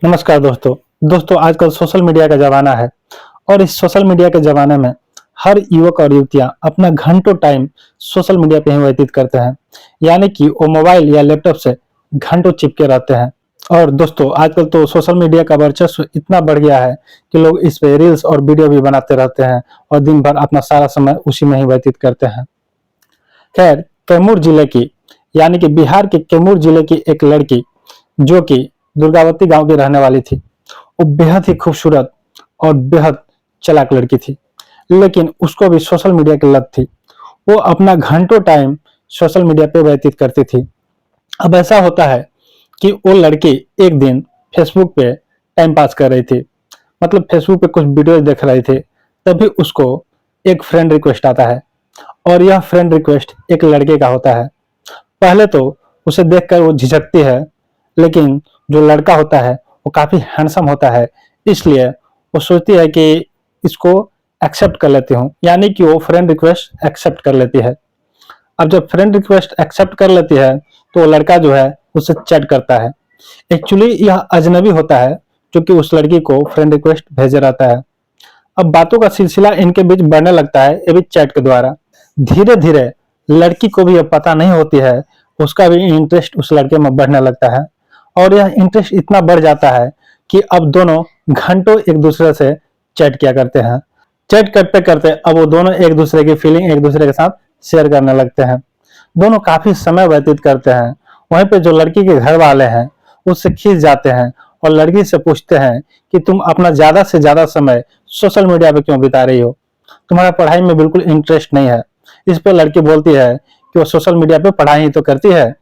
नमस्कार दोस्तों आजकल सोशल मीडिया का ज़माना है और इस सोशल मीडिया के ज़माने में हर युवक और युवतियां अपना घंटों टाइम सोशल मीडिया पे ही व्यतीत करते हैं। यानी कि वो मोबाइल या लैपटॉप से घंटों चिपके रहते हैं। और दोस्तों आजकल तो सोशल मीडिया का वर्चस्व इतना बढ़ गया है कि लोग इस पे रील्स और वीडियो भी बनाते रहते हैं और दिन भर अपना सारा समय उसी में ही व्यतीत करते हैं। खैर, कैमूर जिले की यानी कि बिहार के कैमूर जिले की एक लड़की जो कि दुर्गावती गांव की रहने वाली थी, वो बेहद ही खूबसूरत और बेहद चालाक लड़की थी। लेकिन उसको भी सोशल मीडिया की लत थी। वो अपना घंटों टाइम सोशल मीडिया पे व्यतीत करती थी। अब ऐसा होता है कि वो लड़की एक दिन फेसबुक पे टाइम पास कर रही थी, मतलब फेसबुक पे कुछ वीडियोज देख रहे थे। तभी उसको एक फ्रेंड रिक्वेस्ट आता है और यह फ्रेंड रिक्वेस्ट एक लड़के का होता है। पहले तो उसे देखकर वो झिझकती है, लेकिन जो लड़का होता है वो काफी हैंडसम होता है, इसलिए वो सोचती है कि इसको एक्सेप्ट कर लेती हूँ, यानी कि वो फ्रेंड रिक्वेस्ट एक्सेप्ट कर लेती है। अब जब फ्रेंड रिक्वेस्ट एक्सेप्ट कर लेती है तो वो लड़का जो है उससे चैट करता है। एक्चुअली यह अजनबी होता है जो कि उस लड़की को फ्रेंड रिक्वेस्ट भेजे रहता है। अब बातों का सिलसिला इनके बीच बढ़ने लगता है, ये भी चैट के द्वारा। धीरे धीरे लड़की को भी अब पता नहीं होती है, उसका भी इंटरेस्ट उस लड़के में बढ़ने लगता है और यह इंटरेस्ट इतना बढ़ जाता है कि अब दोनों घंटों एक दूसरे से चैट किया करते हैं। चैट करते करते अब वो दोनों एक दूसरे की फीलिंग एक दूसरे के साथ शेयर करने लगते हैं। दोनों काफी समय व्यतीत करते हैं। वहीं पे जो लड़की के घर वाले हैं उससे खींच जाते हैं और लड़की से पूछते हैं कि तुम अपना ज्यादा से ज्यादा समय सोशल मीडिया पे क्यों बिता रही हो, तुम्हारा पढ़ाई में बिल्कुल इंटरेस्ट नहीं है। इस पे लड़की बोलती है कि वो सोशल मीडिया पे पढ़ाई ही तो करती है,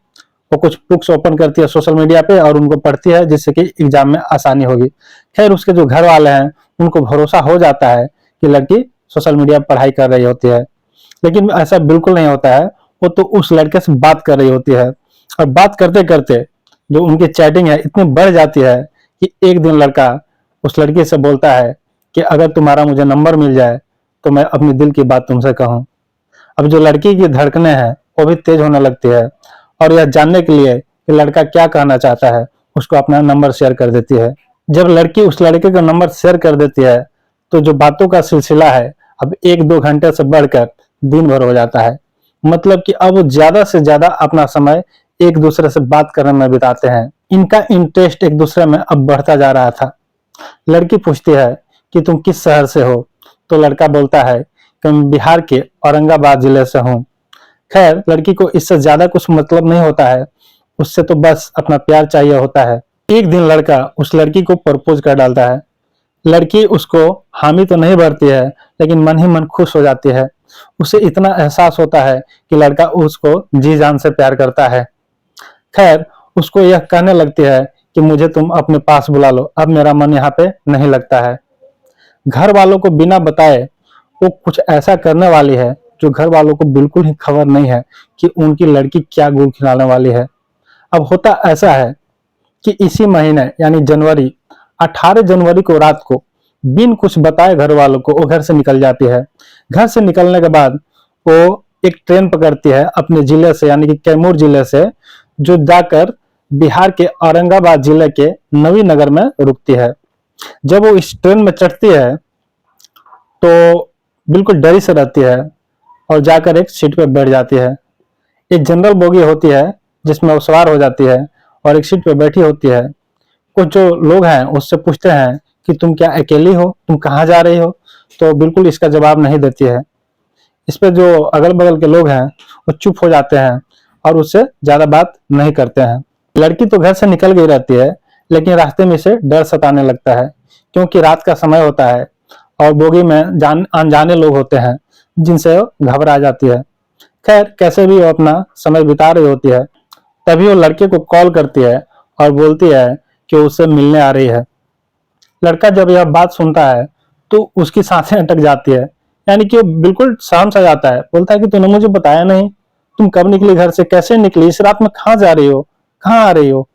वो कुछ बुक्स ओपन करती है सोशल मीडिया पे और उनको पढ़ती है जिससे कि एग्जाम में आसानी होगी। खैर, उसके जो घर वाले हैं उनको भरोसा हो जाता है कि लड़की सोशल मीडिया पर पढ़ाई कर रही होती है, लेकिन ऐसा बिल्कुल नहीं होता है। वो तो उस लड़के से बात कर रही होती है और बात करते करते जो उनकी चैटिंग है इतनी बढ़ जाती है कि एक दिन लड़का उस लड़की से बोलता है कि अगर तुम्हारा मुझे नंबर मिल जाए तो मैं अपनी दिल की बात तुमसे कहूँ। अब जो लड़की की धड़कनें हैं वो भी तेज होने लगती है और यह जानने के लिए कि लड़का क्या कहना चाहता है उसको अपना नंबर शेयर कर देती है। जब लड़की उस लड़के का नंबर शेयर कर देती है तो जो बातों का सिलसिला है अब 1-2 घंटे से बढ़कर दिन भर हो जाता है। मतलब कि अब वो ज्यादा से ज्यादा अपना समय एक दूसरे से बात करने में बिताते हैं। इनका इंटरेस्ट एक दूसरे में अब बढ़ता जा रहा था। लड़की पूछती है कि तुम किस शहर से हो, तो लड़का बोलता है कि मैं बिहार के औरंगाबाद जिले से हूँ। खैर, लड़की को इससे ज्यादा कुछ मतलब नहीं होता है, उससे तो बस अपना प्यार चाहिए होता है। एक दिन लड़का उस लड़की को प्रपोज कर डालता है। लड़की उसको हामी तो नहीं भरती है, लेकिन मन ही मन खुश हो जाती है। उसे इतना एहसास होता है कि लड़का उसको जी जान से प्यार करता है। खैर, उसको यह कहने लगती है कि मुझे तुम अपने पास बुला लो, अब मेरा मन यहाँ पे नहीं लगता है। घर वालों को बिना बताए वो कुछ ऐसा करने वाली है जो घर वालों को बिल्कुल ही खबर नहीं है कि उनकी लड़की क्या गुल खिलाने वाली है। अब होता ऐसा है कि इसी महीने यानी जनवरी 18 जनवरी को रात को बिन कुछ बताए घर वालों को वो घर से निकल जाती है। घर से निकलने के बाद वो एक ट्रेन पकड़ती है अपने जिले से यानी कि कैमूर जिले से, जो जाकर बिहार के औरंगाबाद जिले के नवीनगर में रुकती है। जब वो इस ट्रेन में चढ़ती है तो बिल्कुल डरी से रहती है और जाकर एक सीट पर बैठ जाती है। एक जनरल बोगी होती है जिसमें वो सवार हो जाती है और एक सीट पर बैठी होती है। कुछ जो लोग हैं उससे पूछते हैं कि तुम क्या अकेली हो, तुम कहाँ जा रही हो, तो बिल्कुल इसका जवाब नहीं देती है। इस पे जो अगल बगल के लोग हैं वो चुप हो जाते हैं और उससे ज्यादा बात नहीं करते हैं। लड़की तो घर से निकल गई रहती है, लेकिन रास्ते में इसे डर सताने लगता है क्योंकि रात का समय होता है और बोगी में अनजाने लोग होते हैं जिनसे वो घबरा जाती है। खैर, कैसे भी वो अपना समय बिता रही होती है, तभी वो लड़के को कॉल करती है और बोलती है कि उससे मिलने आ रही है। लड़का जब यह बात सुनता है तो उसकी सांसें अटक जाती है, यानी कि वो बिल्कुल शांत सा जाता है। बोलता है कि तूने मुझे बताया नहीं, तुम कब निकली घर से, कैसे निकली, इस रात में कहाँ जा रही हो, कहाँ आ रही हो।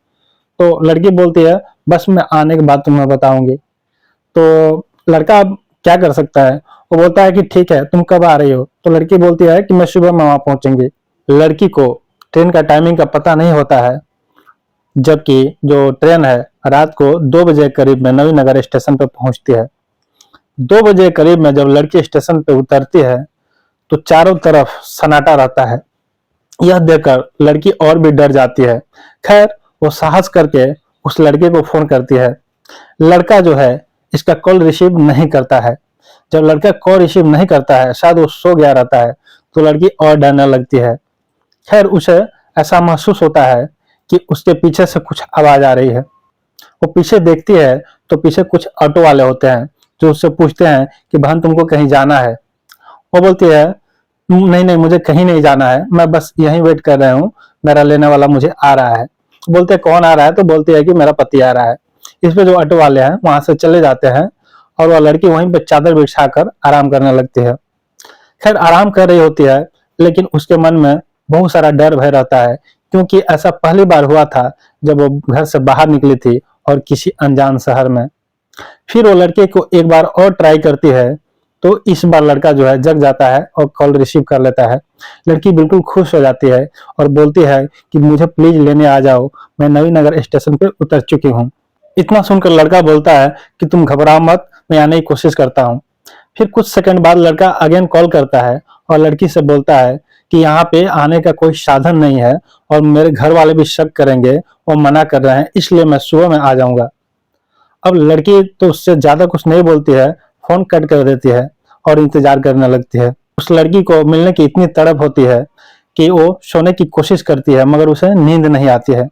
तो लड़की बोलती है बस मैं आने के बाद तुम्हें बताऊंगी। तो लड़का अब क्या कर सकता है, वो बोलता है कि ठीक है, तुम कब आ रही हो। तो लड़की बोलती है कि मैं सुबह में वहां पहुंचूंगी। लड़की को ट्रेन का टाइमिंग का पता नहीं होता है। जबकि जो ट्रेन है रात को 2 बजे करीब में नवीनगर स्टेशन पर पहुंचती है। 2 बजे करीब में जब लड़की स्टेशन पे उतरती है तो चारों तरफ सन्नाटा रहता है। यह देखकर लड़की और भी डर जाती है। खैर वो साहस करके उस लड़के को फोन करती है। लड़का जो है इसका कॉल रिसीव नहीं करता है। जब लड़का कॉल रिसीव नहीं करता है, शायद वो सो गया रहता है, तो लड़की और डरने लगती है। खैर उसे ऐसा महसूस होता है कि उसके पीछे से कुछ आवाज आ रही है। वो पीछे देखती है तो पीछे कुछ ऑटो वाले होते हैं जो उससे पूछते हैं कि बहन तुमको कहीं जाना है। वो बोलती है नहीं नहीं मुझे कहीं नहीं जाना है, मैं बस यहीं वेट कर रहा हूँ, मेरा लेने वाला मुझे आ रहा है। बोलते हैं कौन आ रहा है, तो बोलती है कि मेरा पति आ रहा है। इस पे जो ऑटो वाले हैं वहां से चले जाते हैं और वह लड़की वहीं पे चादर बिछाकर आराम करने लगती है। खैर आराम कर रही होती है लेकिन उसके मन में बहुत सारा डर भय रहता है, क्योंकि ऐसा पहली बार हुआ था जब वो घर से बाहर निकली थी और किसी अनजान शहर में। फिर वो लड़के को एक बार और ट्राई करती है तो इस बार लड़का जो है जग जाता है और कॉल रिसीव कर लेता है। लड़की बिल्कुल खुश हो जाती है और बोलती है कि मुझे प्लीज लेने आ जाओ, मैं नवीनगर स्टेशन पे उतर चुकी हूँ। इतना सुनकर लड़का बोलता है कि तुम घबराओ मत, मैं आने की कोशिश करता हूँ। फिर कुछ सेकंड बाद लड़का अगेन कॉल करता है और लड़की से बोलता है कि यहाँ पे आने का कोई साधन नहीं है और मेरे घर वाले भी शक करेंगे और मना कर रहे हैं, इसलिए मैं सुबह में आ जाऊंगा। अब लड़की तो उससे ज्यादा कुछ नहीं बोलती है, फोन कट कर देती है और इंतजार करने लगती है। उस लड़की को मिलने की इतनी तड़प होती है कि वो सोने की कोशिश करती है मगर उसे नींद नहीं आती है।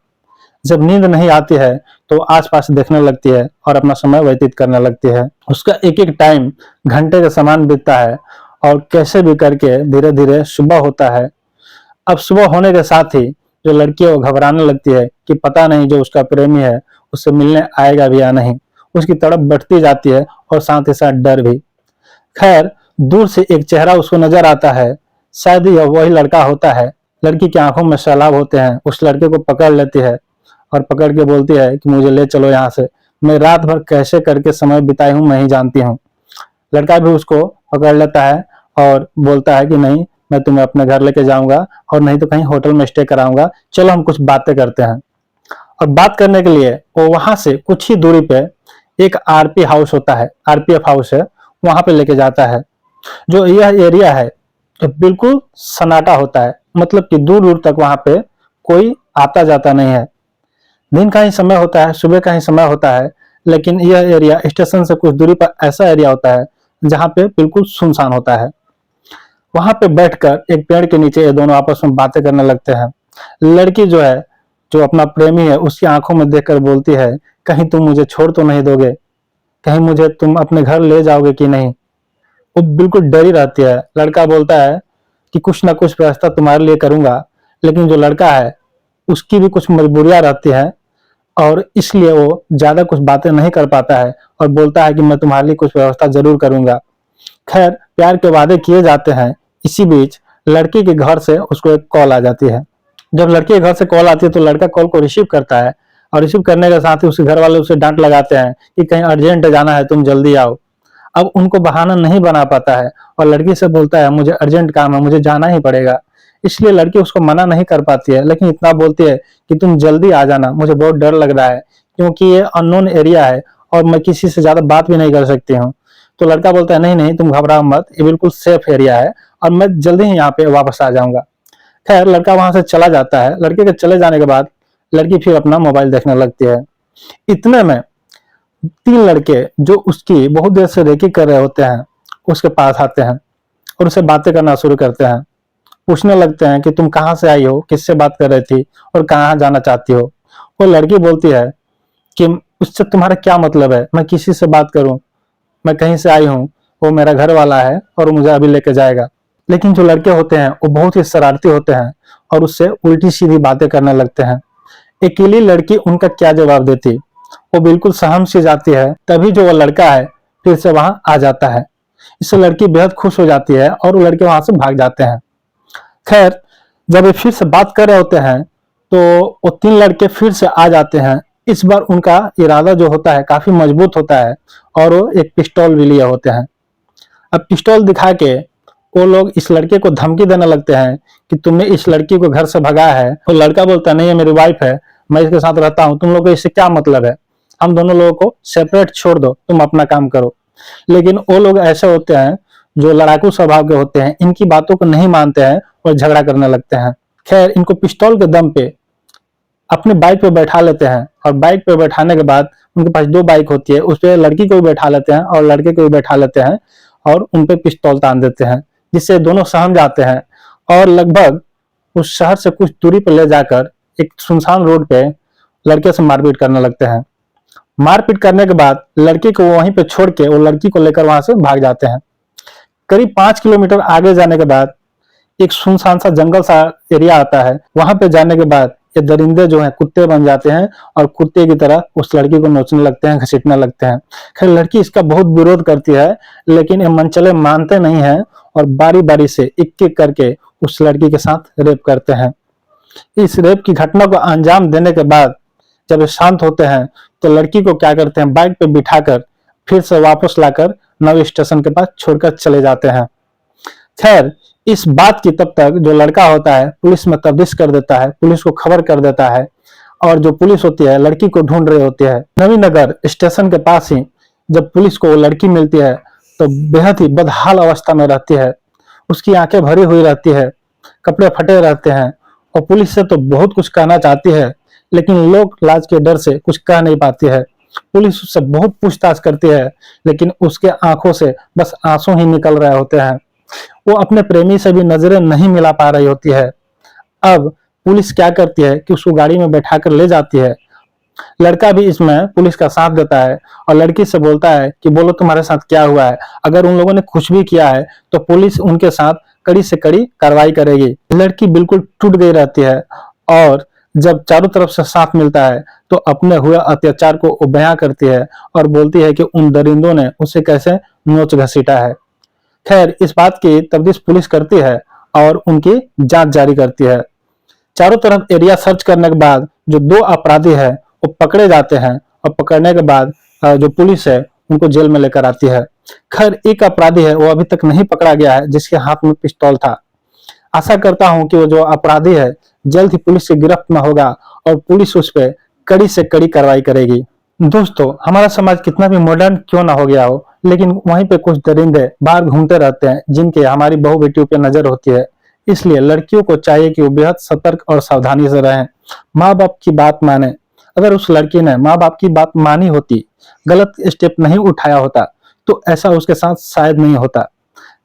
जब नींद नहीं आती है तो आसपास देखने लगती है और अपना समय व्यतीत करने लगती है। उसका एक एक टाइम घंटे के समान बीतता है और कैसे भी करके धीरे धीरे सुबह होता है। अब सुबह होने के साथ ही जो लड़की है वो घबराने लगती है कि पता नहीं जो उसका प्रेमी है उससे मिलने आएगा भी या नहीं। उसकी तड़प बढ़ती जाती है और साथ ही साथ डर भी। खैर दूर से एक चेहरा उसको नजर आता है, शायद यह वही लड़का होता है। लड़की की आंखों में सैलाब होते हैं, उस लड़के को पकड़ लेती है और पकड़ के बोलती है कि मुझे ले चलो यहाँ से, मैं रात भर कैसे करके समय बिताई हूँ मैं ही जानती हूँ। लड़का भी उसको पकड़ लेता है और बोलता है कि नहीं, मैं तुम्हें अपने घर लेके जाऊंगा और नहीं तो कहीं होटल में स्टे कराऊंगा, चलो हम कुछ बातें करते हैं। और बात करने के लिए वो वहां से कुछ ही दूरी पे एक आरपी हाउस होता है, आरपीएफ हाउस है, वहां पे लेके जाता है। जो यह एरिया है जो बिल्कुल सन्नाटा होता है, मतलब कि दूर दूर तक वहां पे कोई आता जाता नहीं है। दिन का ही समय होता है, सुबह का ही समय होता है, लेकिन यह एरिया स्टेशन से कुछ दूरी पर ऐसा एरिया होता है जहाँ पे बिल्कुल सुनसान होता है। वहां पे बैठकर एक पेड़ के नीचे ये दोनों आपस में बातें करने लगते हैं। लड़की जो है, जो अपना प्रेमी है, उसकी आंखों में देखकर बोलती है कहीं तुम मुझे छोड़ तो नहीं दोगे, कहीं मुझे तुम अपने घर ले जाओगे कि नहीं। वो बिल्कुल डरी रहती है। लड़का बोलता है कि कुछ ना कुछ व्यवस्था तुम्हारे लिए करूंगा, लेकिन जो लड़का है उसकी भी कुछ मजबूरियां रहती हैं और इसलिए वो ज्यादा कुछ बातें नहीं कर पाता है और बोलता है कि मैं तुम्हारे लिए कुछ व्यवस्था जरूर करूंगा। खैर प्यार के वादे किए जाते हैं। इसी बीच लड़की के घर से उसको एक कॉल आ जाती है। जब लड़के के घर से कॉल आती है तो लड़का कॉल को रिसीव करता है और रिसीव करने के साथ ही उसके घर वाले उसे डांट लगाते हैं कि कहीं अर्जेंट जाना है, तुम जल्दी आओ। अब उनको बहाना नहीं बना पाता है और लड़की से बोलता है मुझे अर्जेंट काम है, मुझे जाना ही पड़ेगा। इसलिए लड़की उसको मना नहीं कर पाती है, लेकिन इतना बोलती है कि तुम जल्दी आ जाना, मुझे बहुत डर लग रहा है क्योंकि ये अननोन एरिया है और मैं किसी से ज्यादा बात भी नहीं कर सकती हूँ। तो लड़का बोलता है नहीं नहीं तुम घबराओ मत, ये बिल्कुल सेफ एरिया है और मैं जल्दी ही यहाँ पे वापस आ जाऊंगा। खैर लड़का वहां से चला जाता है। लड़के के चले जाने के बाद लड़की फिर अपना मोबाइल देखने लगती है। इतने में 3 लड़के जो उसकी बहुत देर से रेकी कर रहे होते हैं उसके पास आते हैं और उससे बातें करना शुरू करते हैं। पूछने लगते हैं कि तुम कहाँ से आई हो, किससे बात कर रही थी और कहाँ जाना चाहती हो। वो लड़की बोलती है कि उससे तुम्हारा क्या मतलब है, मैं किसी से बात करूं, मैं कहीं से आई हूँ, वो मेरा घर वाला है और मुझे अभी लेके जाएगा। लेकिन जो लड़के होते हैं वो बहुत ही शरारती होते हैं और उससे उल्टी सीधी बातें करने लगते हैं। अकेली लड़की उनका क्या जवाब देती, वो बिल्कुल सहम सी जाती है। तभी जो वो लड़का है फिर से वहां आ जाता है। इससे लड़की बेहद खुश हो जाती है और वो लड़के वहां से भाग जाते हैं। खैर जब ये फिर से बात कर रहे होते हैं तो वो 3 लड़के फिर से आ जाते हैं। इस बार उनका इरादा जो होता है काफी मजबूत होता है और वो एक पिस्टल भी लिए होते हैं। अब पिस्टल दिखा के वो लोग इस लड़के को धमकी देने लगते हैं कि तुमने इस लड़की को घर से भगाया है। तो लड़का बोलता है नहीं, ये मेरी वाइफ है, मैं इसके साथ रहता हूँ, तुम लोग को इससे क्या मतलब है, हम दोनों लोगों को सेपरेट छोड़ दो, तुम अपना काम करो। लेकिन वो लोग ऐसे होते हैं जो लड़ाकू स्वभाव के होते हैं, इनकी बातों को नहीं मानते हैं और झगड़ा करने लगते हैं। खैर, इनको पिस्तौल के दम पे अपने बाइक पे बैठा लेते हैं और बाइक पे बैठाने के बाद उनके पास 2 बाइक होती है, उस पे लड़की को भी बैठा लेते हैं और लड़के को भी बैठा लेते हैं और उन पे पिस्तौल तान देते हैं, जिससे दोनों सहम जाते हैं और लगभग उस शहर से कुछ दूरी पर ले जाकर एक सुनसान रोड पे लड़के से मारपीट करने लगते हैं। मारपीट करने के बाद लड़के को वहीं पे छोड़ के वो लड़की को लेकर वहां से भाग जाते हैं। करीब 5 किलोमीटर आगे जाने के बाद एक सुनसान सा जंगल सा एरिया आता है। वहां पे जाने के बाद ये दरिंदे जो हैं कुत्ते बन जाते हैं और कुत्ते की तरह उस लड़की को नोचने लगते हैं, घसीटने लगते हैं। खैर, लड़की इसका बहुत विरोध करती है, लेकिन ये मनचले मानते नहीं हैं और बारी बारी से एक एक करके उस लड़की के साथ रेप करते हैं। इस रेप की घटना को अंजाम देने के बाद जब ये शांत होते हैं तो लड़की को क्या करते हैं, बाइक पे बिठाकर फिर से वापस लाकर नव स्टेशन के पास छोड़कर चले जाते हैं। खैर, इस बात की तब तक जो लड़का होता है पुलिस में तफ्तीश कर देता है, पुलिस को खबर कर देता है और जो पुलिस होती है लड़की को ढूंढ रही होती है। नवीनगर स्टेशन के पास ही जब पुलिस को वो लड़की मिलती है तो बेहद ही बदहाल अवस्था में रहती है। उसकी आंखें भरी हुई रहती है, कपड़े फटे रहते हैं और पुलिस से तो बहुत कुछ कहना चाहती है, लेकिन लोग लाज के डर से कुछ कह नहीं पाती है। पुलिस उससे बहुत पूछताछ करती है, लेकिन उसके आंखों से बस आंसू ही निकल रहे होते हैं। वो अपने प्रेमी से भी नजरें नहीं मिला पा रही होती है। अब पुलिस क्या करती है कि उसको गाड़ी में बैठा कर ले जाती है। लड़का भी इसमें पुलिस का साथ देता है और लड़की से बोलता है कि बोलो तुम्हारे साथ क्या हुआ है, अगर उन लोगों ने कुछ भी किया है तो पुलिस उनके साथ कड़ी से कड़ी कार्रवाई करेगी। लड़की बिल्कुल टूट गई रहती है और जब चारों तरफ से साथ मिलता है तो अपने हुए अत्याचार को वो बयां करती है और बोलती है कि उन दरिंदों ने उसे कैसे नोच घसीटा है। खैर, इस बात की तफ्तीश पुलिस करती है और उनकी जांच जारी करती है। चारों तरफ एरिया सर्च करने के बाद जो 2 अपराधी है वो पकड़े जाते हैं और पकड़ने के बाद जो पुलिस है उनको जेल में लेकर आती है। खैर, एक अपराधी है वो अभी तक नहीं पकड़ा गया है जिसके हाथ में पिस्तौल था। आशा करता हूं कि वो जो अपराधी है जल्द ही पुलिस की गिरफ्त में होगा और पुलिस उस पर कड़ी से कड़ी कार्रवाई करेगी। दोस्तों, हमारा समाज कितना भी मॉडर्न क्यों ना हो गया हो, लेकिन वहीं पे कुछ दरिंदे बाहर घूमते रहते हैं जिनके हमारी बहू बेटियों पे नजर होती है। इसलिए लड़कियों को चाहिए कि वो बेहद सतर्क और सावधानी से रहें, माँ बाप की बात माने। अगर उस लड़की ने माँ बाप की बात मानी होती, गलत स्टेप नहीं उठाया होता, तो ऐसा उसके साथ शायद नहीं होता।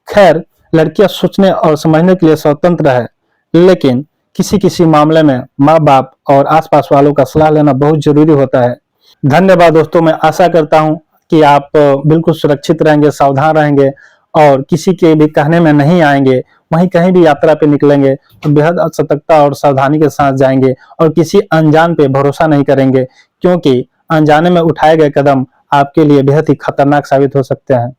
खैर, लड़कियां सोचने और समझने के लिए स्वतंत्र है, लेकिन किसी किसी मामले में माँ बाप और आसपास वालों का सलाह लेना बहुत जरूरी होता है। धन्यवाद दोस्तों, मैं आशा करता हूं कि आप बिल्कुल सुरक्षित रहेंगे, सावधान रहेंगे और किसी के भी कहने में नहीं आएंगे। वहीं कहीं भी यात्रा पे निकलेंगे तो बेहद सतर्कता और सावधानी के साथ जाएंगे और किसी अनजान पे भरोसा नहीं करेंगे, क्योंकि अनजाने में उठाए गए कदम आपके लिए बेहद ही खतरनाक साबित हो सकते हैं।